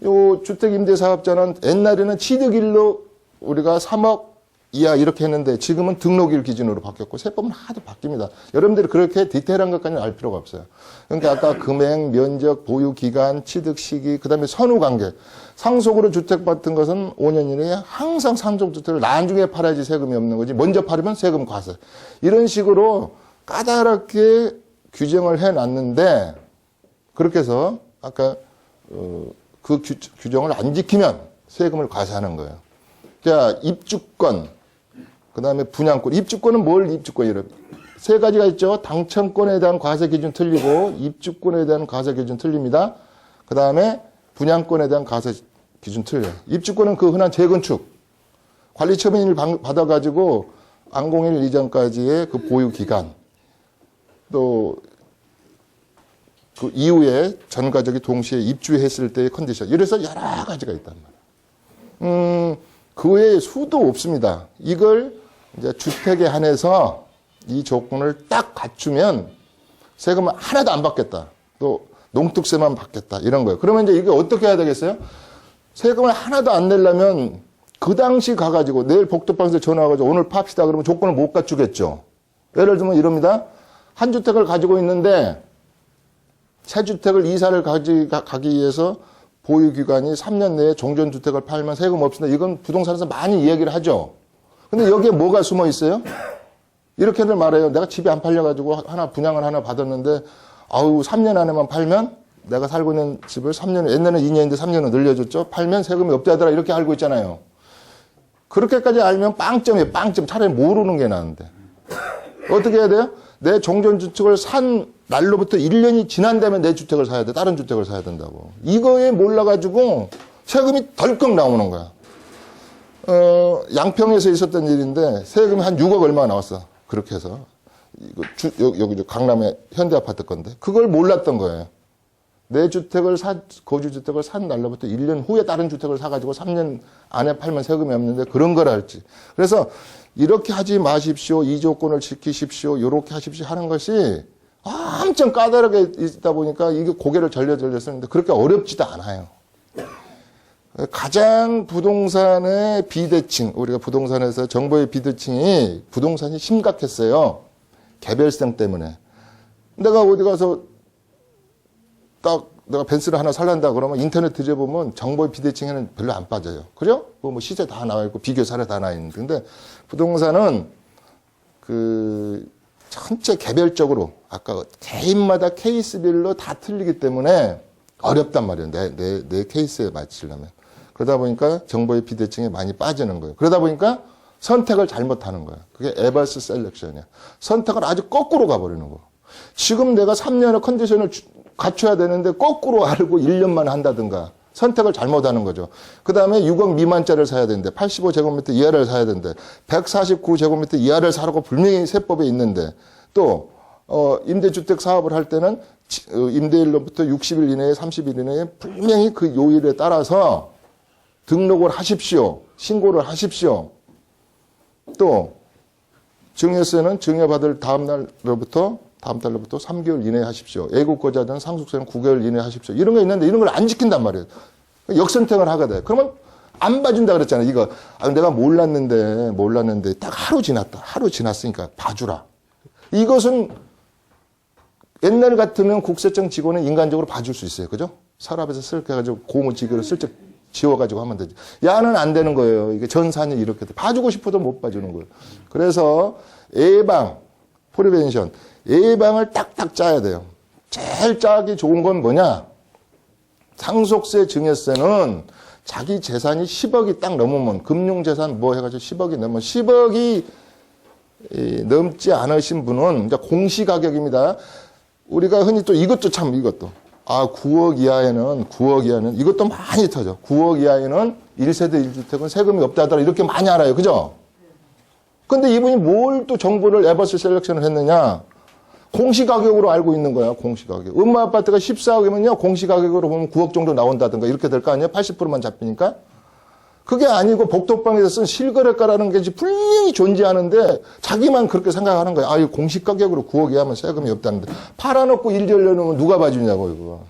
요 주택임대사업자는 옛날에는 취득일로 우리가 3억 이하 이렇게 했는데 지금은 등록일 기준으로 바뀌었고 세법은 하도 바뀝니다. 여러분들이 그렇게 디테일한 것까지는 알 필요가 없어요. 그러니까 아까 금액, 면적, 보유 기간, 취득 시기, 그다음에 선후관계. 상속으로 주택 받은 것은 5년 이내에 항상 상속주택을 나중에 팔아야지 세금이 없는 거지. 먼저 팔으면 세금 과세. 이런 식으로 까다롭게 규정을 해놨는데 그렇게 해서 아까 그 규정을 안 지키면 세금을 과세하는 거예요. 자, 입주권, 그 다음에 분양권. 입주권은 뭘 입주권이래요? 세 가지가 있죠. 당첨권에 대한 과세 기준 틀리고 입주권에 대한 과세 기준 틀립니다. 그 다음에 분양권에 대한 과세 기준 틀려요. 입주권은 그 흔한 재건축, 관리처분을 받아가지고 안공일 이전까지의 그 보유 기간, 또 그 이후에 전 가족이 동시에 입주했을 때의 컨디션. 이래서 여러 가지가 있단 말이에요. 그 외에 수도 없습니다. 이걸 이제 주택에 한해서 이 조건을 딱 갖추면 세금을 하나도 안 받겠다. 또 농특세만 받겠다. 이런 거예요. 그러면 이제 이게 어떻게 해야 되겠어요? 세금을 하나도 안 내려면 그 당시 가가지고 내일 복덕방에서 전화와가지고 오늘 팝시다 그러면 조건을 못 갖추겠죠. 예를 들면 이럽니다. 한 주택을 가지고 있는데 새 주택을 이사를 가기 위해서 보유기간이 3년 내에 종전주택을 팔면 세금 없습니다. 이건 부동산에서 많이 이야기를 하죠. 근데 여기에 뭐가 숨어 있어요? 이렇게들 말해요. 내가 집이 안 팔려가지고 분양을 하나 받았는데, 3년 안에만 팔면 내가 살고 있는 집을 3년, 옛날에는 2년인데 3년을 늘려줬죠. 팔면 세금이 없다더라. 이렇게 알고 있잖아요. 그렇게까지 알면 빵점이에요. 빵점. 차라리 모르는 게 나은데. 어떻게 해야 돼요? 내 종전주택을 산 날로부터 1년이 지난 다음에 내 주택을 사야 돼. 다른 주택을 사야 된다고. 이거에 몰라가지고 세금이 덜컥 나오는 거야. 양평에서 있었던 일인데 세금이 한 6억 얼마가 나왔어. 그렇게 해서. 여기 강남의 현대아파트 건데. 그걸 몰랐던 거예요. 내 주택을 거주주택을 산 날로부터 1년 후에 다른 주택을 사가지고 3년 안에 팔면 세금이 없는데 그런 걸 알지. 그래서 이렇게 하지 마십시오. 이 조건을 지키십시오. 이렇게 하십시오. 하는 것이 엄청 까다롭게 있다 보니까 이게 고개를 절레절레 쓰는데 그렇게 어렵지도 않아요. 가장 부동산의 비대칭, 우리가 부동산에서 정보의 비대칭이 부동산이 심각했어요. 개별성 때문에. 내가 어디 가서 딱 내가 벤츠를 하나 살란다 그러면 인터넷 뒤져보면 정보의 비대칭에는 별로 안 빠져요. 그죠? 뭐 시세 다 나와 있고 비교 사례 다 나와 있는데. 근데 부동산은 전체 개별적으로 아까 개인마다 케이스별로 다 틀리기 때문에 어렵단 말이에요. 내 케이스에 맞추려면. 그러다 보니까 정보의 비대칭에 많이 빠지는 거예요. 그러다 보니까 선택을 잘못하는 거예요. 그게 에버스 셀렉션이야. 선택을 아주 거꾸로 가버리는 거. 지금 내가 3년의 컨디션을 갖춰야 되는데 거꾸로 알고 1년만 한다든가 선택을 잘못하는 거죠. 그 다음에 6억 미만짜리를 사야 되는데 85제곱미터 이하를 사야 되는데 149제곱미터 이하를 사라고 분명히 세법에 있는데 또 임대주택 사업을 할 때는 임대일로부터 60일 이내에 30일 이내에 분명히 그 요일에 따라서 등록을 하십시오. 신고를 하십시오. 또 증여세는 증여받을 다음 달로부터 3개월 이내에 하십시오. 애국거주자들은 상속세는 9개월 이내에 하십시오. 이런 거 있는데 이런 걸 안 지킨단 말이에요. 역선택을 하게 돼. 그러면 안 봐준다 그랬잖아요. 이거 내가 몰랐는데 딱 하루 지났으니까 봐주라. 이것은 옛날 같으면 국세청 직원은 인간적으로 봐줄 수 있어요. 그죠? 서랍에서 슬쩍 해가지고 고무지기로 슬쩍 지워가지고 하면 되지. 야는 안 되는 거예요. 이게 전산이 이렇게 돼. 봐주고 싶어도 못 봐주는 거예요. 그래서 프리벤션. 예방을 딱딱 짜야 돼요. 제일 짜기 좋은 건 뭐냐? 상속세, 증여세는 자기 재산이 10억이 딱 넘으면 금융재산 뭐 해가지고 10억이 넘으면 10억이 넘지 않으신 분은 이제 공시가격입니다. 우리가 흔히 또 이것도 9억 이하에는 이것도 많이 터져. 9억 이하에는 1세대 1주택은 세금이 없다더라 이렇게 많이 알아요. 그죠? 근데 이분이 뭘 또 정보를 에버스 셀렉션을 했느냐? 공시가격으로 알고 있는 거야, 공시가격. 음마 아파트가 14억이면요, 공시가격으로 보면 9억 정도 나온다든가 이렇게 될 거 아니에요? 80%만 잡히니까? 그게 아니고 복덕방에서 쓴 실거래가라는 게 분명히 존재하는데 자기만 그렇게 생각하는 거야. 아, 이 공시가격으로 9억이 하면 세금이 없다는데. 팔아놓고 일 열려놓으면 누가 봐주냐고, 이거.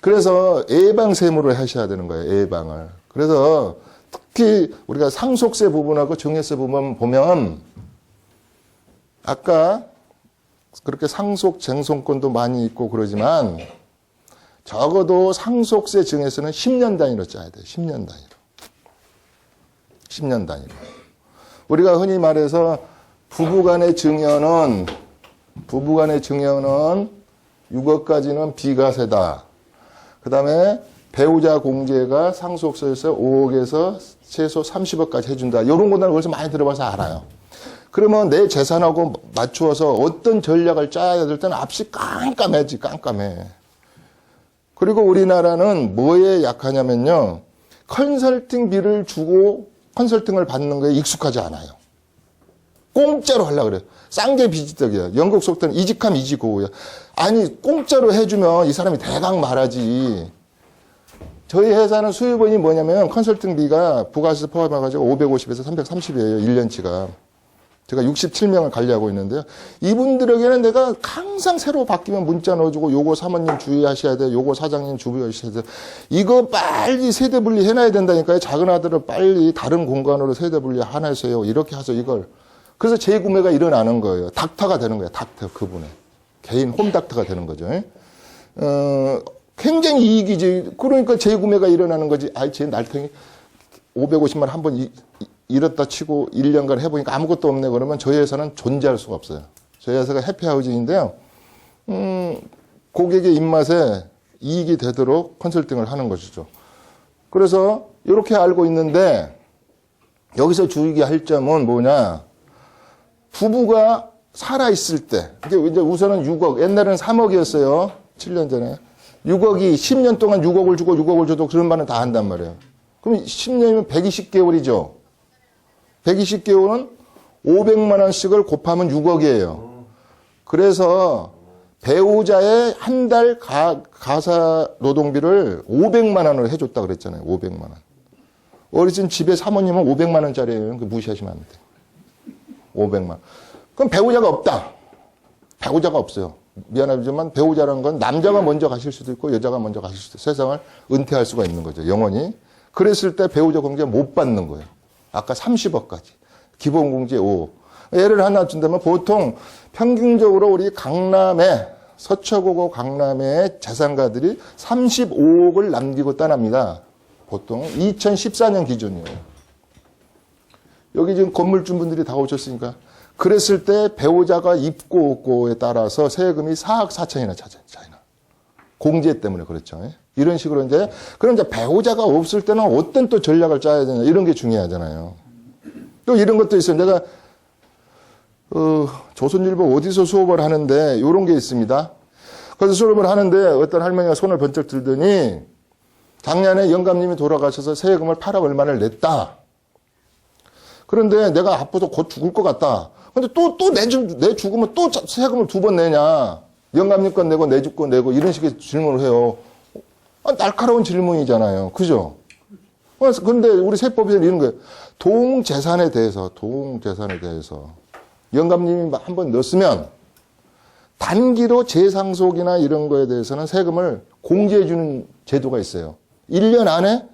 그래서 예방세무를 하셔야 되는 거예요, 예방을. 그래서 특히 우리가 상속세 부분하고 증여세 부분 보면 아까 그렇게 상속 쟁송권도 많이 있고 그러지만 적어도 상속세 증여세는 10년 단위로 짜야 돼요. 10년 단위로. 10년 단위로. 우리가 흔히 말해서 부부간의 증여는 6억까지는 비과세다. 그 다음에 배우자 공제가 상속세에서 5억에서 최소 30억까지 해준다. 이런 거는 어디서 많이 들어봐서 알아요. 그러면 내 재산하고 맞추어서 어떤 전략을 짜야 될 때는 앞이 깜깜해지, 깜깜해. 그리고 우리나라는 뭐에 약하냐면요. 컨설팅비를 주고 컨설팅을 받는 거에 익숙하지 않아요. 공짜로 하려고 그래요. 싼 게 비지떡이야. 영국 속담 이직함 이지고야. 아니 공짜로 해주면 이 사람이 대강 말하지. 저희 회사는 수입원이 뭐냐면 컨설팅비가 부가세 포함해가지고 550에서 330이에요. 1년치가. 제가 67명을 관리하고 있는데요. 이분들에게는 내가 항상 새로 바뀌면 문자 넣어주고 요거 사모님 주의하셔야 돼요. 요거 사장님 주의하셔야 돼요. 이거 빨리 세대 분리 해놔야 된다니까요. 작은 아들을 빨리 다른 공간으로 세대 분리 하나세요. 이렇게 해서 이걸. 그래서 재구매가 일어나는 거예요. 닥터가 되는 거예요. 닥터 그분의. 개인 홈닥터가 되는 거죠. 굉장히 이익이지. 그러니까 재구매가 일어나는 거지. 아이, 제 날탱이 550만 한 번 잃었다 치고 1년간 해보니까 아무것도 없네. 그러면 저희 회사는 존재할 수가 없어요. 저희 회사가 해피하우징인데요. 고객의 입맛에 이익이 되도록 컨설팅을 하는 것이죠. 그래서 이렇게 알고 있는데 여기서 주의할 점은 뭐냐. 부부가 살아있을 때, 이제 우선은 6억, 옛날에는 3억이었어요. 7년 전에. 6억이 10년 동안 6억을 주고 6억을 줘도 그런 말은 다 한단 말이에요. 그럼 10년이면 120개월이죠. 120개월은 500만 원씩을 곱하면 6억이에요. 그래서 배우자의 한 달 가사 노동비를 500만 원으로 해줬다 그랬잖아요. 500만 원. 어르신 집에 사모님은 500만 원짜리예요. 무시하시면 안 돼. 500만 원. 그럼 배우자가 없다. 배우자가 없어요. 미안하지만 배우자라는 건 남자가 먼저 가실 수도 있고 여자가 먼저 가실 수도 있고 세상을 은퇴할 수가 있는 거죠. 영원히. 그랬을 때 배우자 공제 못 받는 거예요. 아까 30억까지. 기본공제 5억. 예를 하나 준다면 보통 평균적으로 우리 강남에 서초구고 강남의 자산가들이 35억을 남기고 떠납니다. 보통 2014년 기준이에요. 여기 지금 건물주 분들이 다 오셨으니까 그랬을 때 배우자가 있고 없고에 따라서 세금이 4억 4천이나 차이나. 공제 때문에 그렇죠. 이런 식으로 이제, 그럼 이제 배우자가 없을 때는 어떤 또 전략을 짜야 되냐, 이런 게 중요하잖아요. 또 이런 것도 있어요. 내가, 조선일보 어디서 수업을 하는데, 이런 게 있습니다. 그래서 수업을 하는데 어떤 할머니가 손을 번쩍 들더니, 작년에 영감님이 돌아가셔서 세금을 8억 얼마를 냈다. 그런데 내가 아파서 곧 죽을 것 같다. 근데 내 죽으면 또 세금을 2번 내냐. 영감님 건 내고 내 집 건 내고 이런 식의 질문을 해요. 날카로운 질문이잖아요. 그죠? 그런데 우리 세법에서는 이런 거예요. 동재산에 대해서 영감님이 한번 넣었으면 단기로 재상속이나 이런 거에 대해서는 세금을 공제해 주는 제도가 있어요. 1년 안에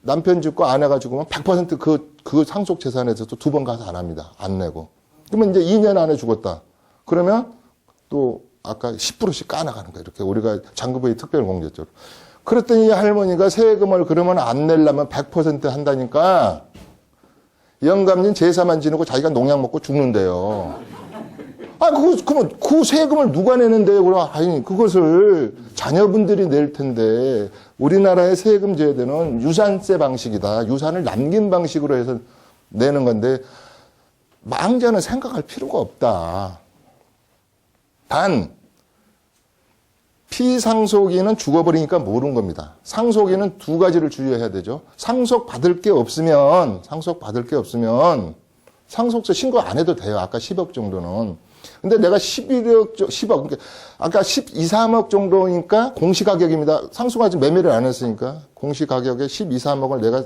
남편 죽고 아내가 죽으면 100% 그 상속 재산에서 또 2번 가서 안 합니다. 안 내고. 그러면 이제 2년 안에 죽었다. 그러면 또 아까 10%씩 까나가는 거예요. 이렇게 우리가 장부부의 특별공제적으로. 그랬더니 할머니가 세금을 그러면 안 내려면 100% 한다니까 영감님 제사만 지내고 자기가 농약 먹고 죽는데요. 그러면 그 세금을 누가 내는데요? 그럼 아니 그것을 자녀분들이 낼 텐데 우리나라의 세금 제도는 유산세 방식이다. 유산을 남긴 방식으로 해서 내는 건데 망자는 생각할 필요가 없다. 단 피상속인은 죽어버리니까 모르는 겁니다. 상속인은 2가지를 주의해야 되죠. 상속받을 게 없으면 상속세 신고 안 해도 돼요. 아까 10억 정도는. 근데 내가 10억, 그러니까 아까 12, 3억 정도니까 공시가격입니다. 상수가 지금 매매를 안 했으니까 공시가격에 12, 3억을 내가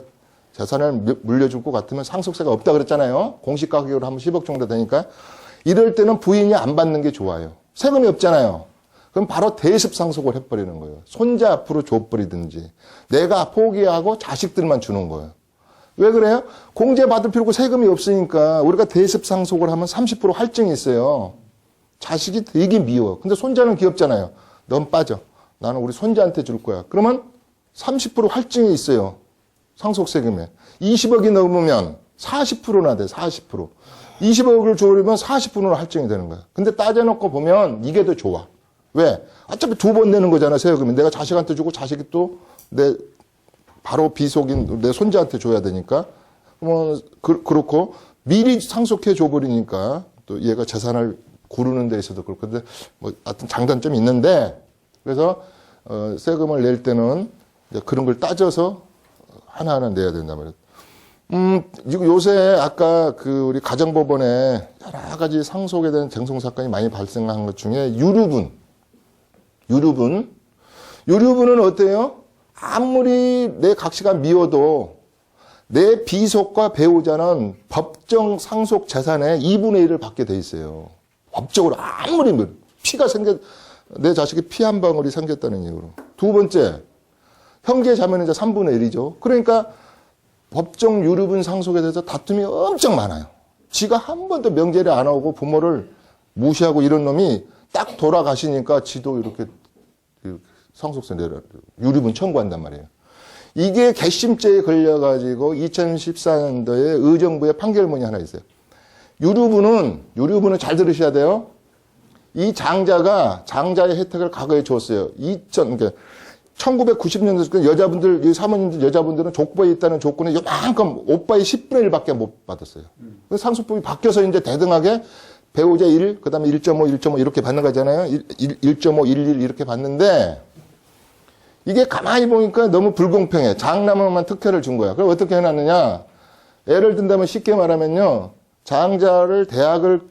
재산을 물려줄 것 같으면 상속세가 없다 그랬잖아요. 공시가격으로 하면 10억 정도 되니까. 이럴 때는 부인이 안 받는 게 좋아요. 세금이 없잖아요. 그럼 바로 대습상속을 해버리는 거예요. 손자 앞으로 줘버리든지 내가 포기하고 자식들만 주는 거예요. 왜 그래요? 공제 받을 필요고 세금이 없으니까 우리가 대습상속을 하면 30% 할증이 있어요. 자식이 되게 미워. 근데 손자는 귀엽잖아요. 넌 빠져. 나는 우리 손자한테 줄 거야. 그러면 30% 할증이 있어요. 상속세금에. 20억이 넘으면 40%나 돼. 40%. 20억을 줘버리면 40%는 할증이 되는 거야. 근데 따져놓고 보면 이게 더 좋아. 왜? 어차피 2번 내는 거잖아, 세금이. 내가 자식한테 주고 자식이 또 내 바로 비속인 내 손자한테 줘야 되니까. 그렇고 미리 상속해 줘버리니까 또 얘가 재산을 고르는 데 있어도 그렇고. 근데 뭐 하여튼 장단점이 있는데 그래서 세금을 낼 때는 이제 그런 걸 따져서 하나하나 내야 된단 말이에요. 요새 아까 그 우리 가정법원에 여러 가지 상속에 대한 쟁송 사건이 많이 발생한 것 중에 유류분은 어때요? 아무리 내 각시가 미워도 내 비속과 배우자는 법정 상속 재산의 2분의 1을 받게 돼 있어요. 법적으로 아무리 내 자식이 피 한 방울이 생겼다는 이유로. 두 번째, 형제 자매는 이제 3분의 1이죠. 그러니까 법정 유류분 상속에 대해서 다툼이 엄청 많아요. 지가 한 번도 명제를 안 하고 부모를 무시하고 이런 놈이 딱 돌아가시니까 지도 이렇게 상속세 내라 유류분 청구한단 말이에요. 이게 괘씸죄에 걸려가지고 2014년도에 의정부의 판결문이 하나 있어요. 유류분은 잘 들으셔야 돼요. 이 장자의 혜택을 과거에 줬어요. 1990년대 여자분들, 사모님들 여자분들은 족보에 있다는 조건에 요만큼 오빠의 10분의 1밖에 못 받았어요. 상속법이 바뀌어서 이제 대등하게 배우자 1, 그 다음에 1.5 이렇게 받는 거잖아요. 1.5, 11 이렇게 받는데 이게 가만히 보니까 너무 불공평해. 장남만 특혜를 준 거야. 그럼 어떻게 해놨느냐. 예를 든다면 쉽게 말하면요. 장자를 대학을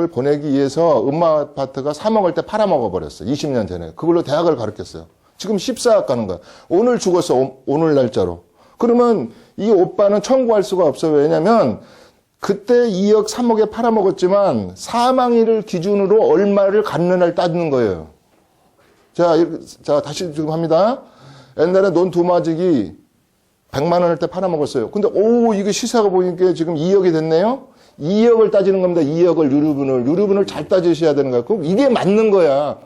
보내기 위해서 엄마 아파트가 3억을 때 팔아먹어 버렸어. 20년 전에. 그걸로 대학을 가르쳤어요. 지금 14억 가는 거야. 오늘 죽었어. 오늘 날짜로. 그러면 이 오빠는 청구할 수가 없어. 왜냐면 그때 2억, 3억에 팔아먹었지만 사망일을 기준으로 얼마를 갖는 날 따지는 거예요. 자, 다시 지금 합니다. 옛날에 논 두마지기 100만 원을 때 팔아먹었어요. 근데, 이게 시세가 보니까 지금 2억이 됐네요? 2억을 따지는 겁니다. 2억을 유류분을 잘 따지셔야 되는 거야. 그럼 이게 맞는 거야.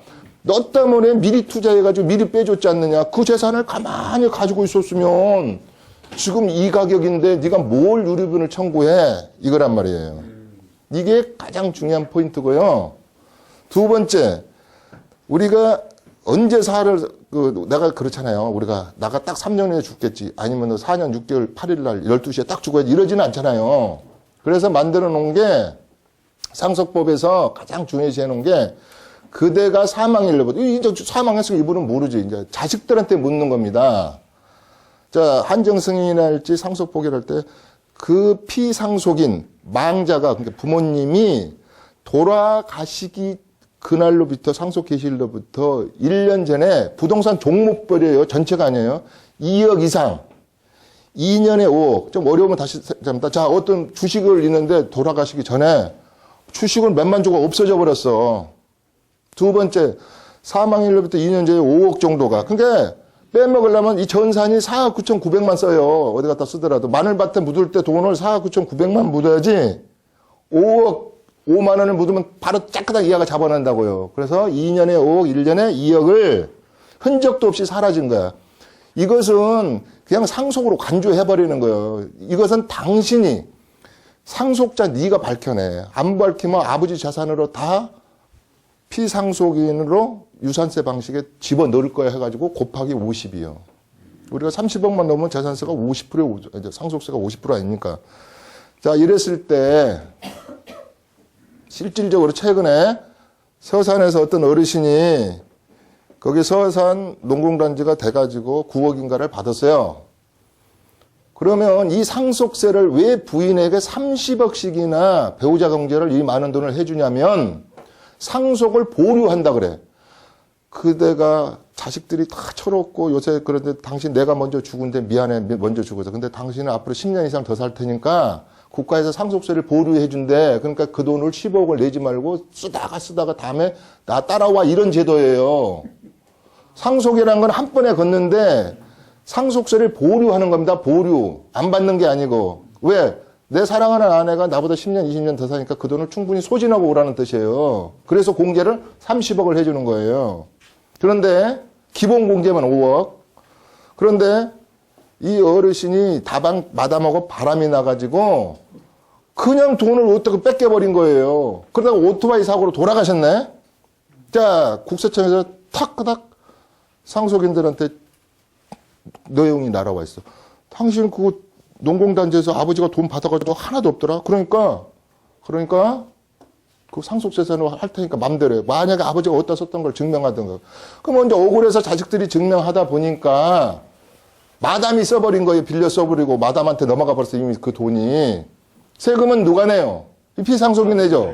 너 때문에 미리 투자해가지고 미리 빼줬지 않느냐. 그 재산을 가만히 가지고 있었으면 지금 이 가격인데 네가 뭘 유류분을 청구해. 이거란 말이에요. 이게 가장 중요한 포인트고요. 두 번째, 우리가 언제 내가 그렇잖아요. 나가 딱 3년 후에 죽겠지. 아니면 4년 6개월 8일 날 12시에 딱 죽어야지. 이러지는 않잖아요. 그래서 만들어 놓은 게 상속법에서 가장 중요시 해 놓은 게 그대가 사망일로부터 이제 사망했으면 이분은 모르지. 이제 자식들한테 묻는 겁니다. 자, 한정승인할지 상속 포기할 때 그 피상속인 망자가 그러니까 부모님이 돌아가시기 그날로부터 상속 개시일로부터 1년 전에 부동산 종목별이에요. 전체가 아니에요. 2억 이상. 2년에 5억. 좀 어려우면 다시 잡니다. 자, 어떤 주식을 있는데 돌아가시기 전에 주식을 몇만 주가 없어져 버렸어. 두 번째, 사망일로부터 2년 전에 5억 정도가. 그러니까 빼먹으려면 이 전산이 4억 9,900만 써요. 어디 갖다 쓰더라도. 마늘밭에 묻을 때 돈을 4억 9,900만 묻어야지 5만 원을 묻으면 바로 깨끗하게 이하가 잡아낸다고요. 그래서 2년에 5억, 1년에 2억을 흔적도 없이 사라진 거야. 이것은 그냥 상속으로 간주해버리는 거예요. 이것은 당신이 상속자 네가 밝혀내. 안 밝히면 아버지 재산으로 다 피상속인으로 유산세 방식에 집어넣을 거야 해가지고 곱하기 50이요. 우리가 30억만 넘으면 재산세가 50%, 이제 상속세가 50% 아닙니까? 자, 이랬을 때 실질적으로 최근에 서산에서 어떤 어르신이 거기 서산 농공단지가 돼가지고 9억인가를 받았어요. 그러면 이 상속세를 왜 부인에게 30억씩이나 배우자 경제를 이 많은 돈을 해주냐면 상속을 보류한다 그래. 그대가 자식들이 다 철없고 요새 그런데 당신 내가 먼저 죽은데 미안해 먼저 죽어서 근데 당신은 앞으로 10년 이상 더 살 테니까 국가에서 상속세를 보류해 준대. 그러니까 그 돈을 10억을 내지 말고 쓰다가 다음에 나 따라와 이런 제도예요. 상속이라는 건 한 번에 걷는데 상속세를 보류하는 겁니다. 보류. 안 받는 게 아니고. 왜? 내 사랑하는 아내가 나보다 10년, 20년 더 사니까 그 돈을 충분히 소진하고 오라는 뜻이에요. 그래서 공제를 30억을 해주는 거예요. 그런데 기본 공제만 5억. 그런데 이 어르신이 다방 마다먹어 바람이 나가지고 그냥 돈을 어떻게 뺏겨버린 거예요. 그러다가 오토바이 사고로 돌아가셨네. 자, 국세청에서 탁탁 상속인들한테 내용이 날아와 있어. 당신 그거 농공단지에서 아버지가 돈 받아가지고 하나도 없더라. 그러니까 그 상속재산을 할 테니까 맘대로 해. 만약에 아버지가 어디다 썼던 걸 증명하던가. 그럼 이제 억울해서 자식들이 증명하다 보니까 마담이 써버린 거예요. 빌려 써버리고 마담한테 넘어가 버렸어. 이미 그 돈이. 세금은 누가 내요? 이 피상속이 내죠.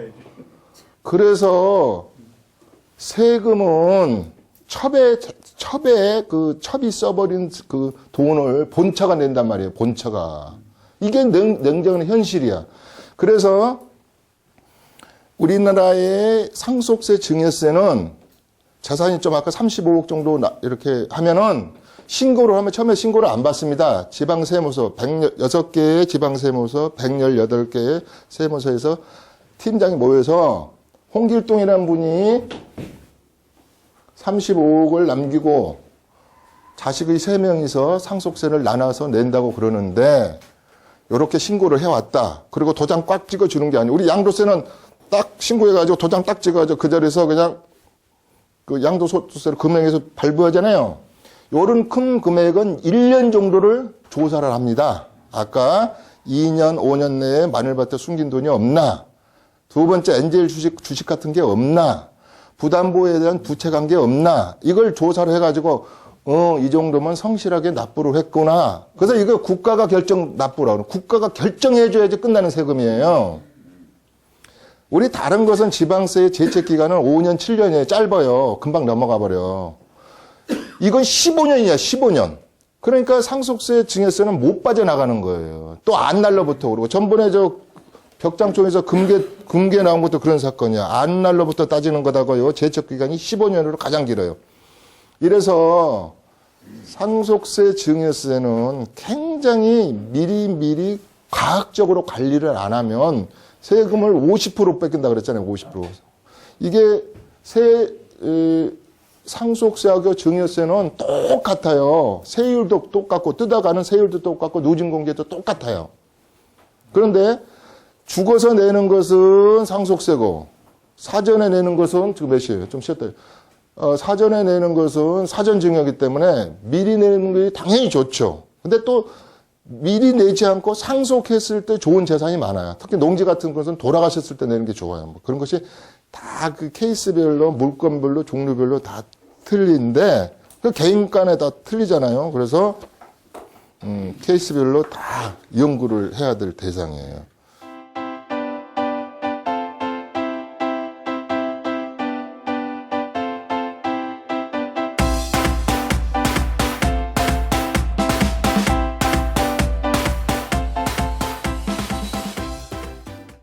그래서 세금은 첩이 써버린 그 돈을 본처가 낸단 말이에요. 본처가. 이게 냉정한 현실이야. 그래서 우리나라의 상속세 증여세는 자산이 좀 아까 35억 정도 이렇게 하면은 신고를 하면 처음에 신고를 안 받습니다. 지방세무서 106개의 지방세무서 118개의 세무서에서 팀장이 모여서 홍길동이라는 분이 35억을 남기고 자식의 3명이서 상속세를 나눠서 낸다고 그러는데 이렇게 신고를 해왔다. 그리고 도장 꽉 찍어주는 게 아니고 우리 양도세는 딱 신고해가지고 도장 딱 찍어가지고 그 자리에서 그냥 그 양도소득세를 금액에서 발부하잖아요. 요런 큰 금액은 1년 정도를 조사를 합니다. 아까 2년, 5년 내에 마늘밭에 숨긴 돈이 없나? 두 번째 엔젤 주식 같은 게 없나? 부담보에 대한 부채 관계 없나? 이걸 조사를 해가지고 이 정도면 성실하게 납부를 했구나. 그래서 이거 국가가 납부라고. 국가가 결정해줘야지 끝나는 세금이에요. 우리 다른 것은 지방세의 제책기간은 5년, 7년이에요. 짧아요. 금방 넘어가 버려. 이건 15년이야, 15년. 그러니까 상속세 증여세는 못 빠져나가는 거예요. 또 안 날로부터 그러고. 전번에 벽장총에서 금괴 나온 것도 그런 사건이야. 안 날로부터 따지는 거다고요. 제척기간이 15년으로 가장 길어요. 이래서 상속세 증여세는 굉장히 미리미리 과학적으로 관리를 안 하면 세금을 50% 뺏긴다 그랬잖아요. 50%. 이게 상속세하고 증여세는 똑같아요. 세율도 똑같고 뜯어가는 세율도 똑같고 누진공제도 똑같아요. 그런데 죽어서 내는 것은 상속세고 사전에 내는 것은 지금 몇 시예요? 좀 쉬었다. 사전에 내는 것은 사전증여이기 때문에 미리 내는 게 당연히 좋죠. 근데 또 미리 내지 않고 상속했을 때 좋은 재산이 많아요. 특히 농지 같은 것은 돌아가셨을 때 내는 게 좋아요. 뭐 그런 것이 다 그 케이스별로 물건별로 종류별로 다 틀린데 그 개인 간에 다 틀리잖아요. 그래서 케이스별로 다 연구를 해야 될 대상이에요.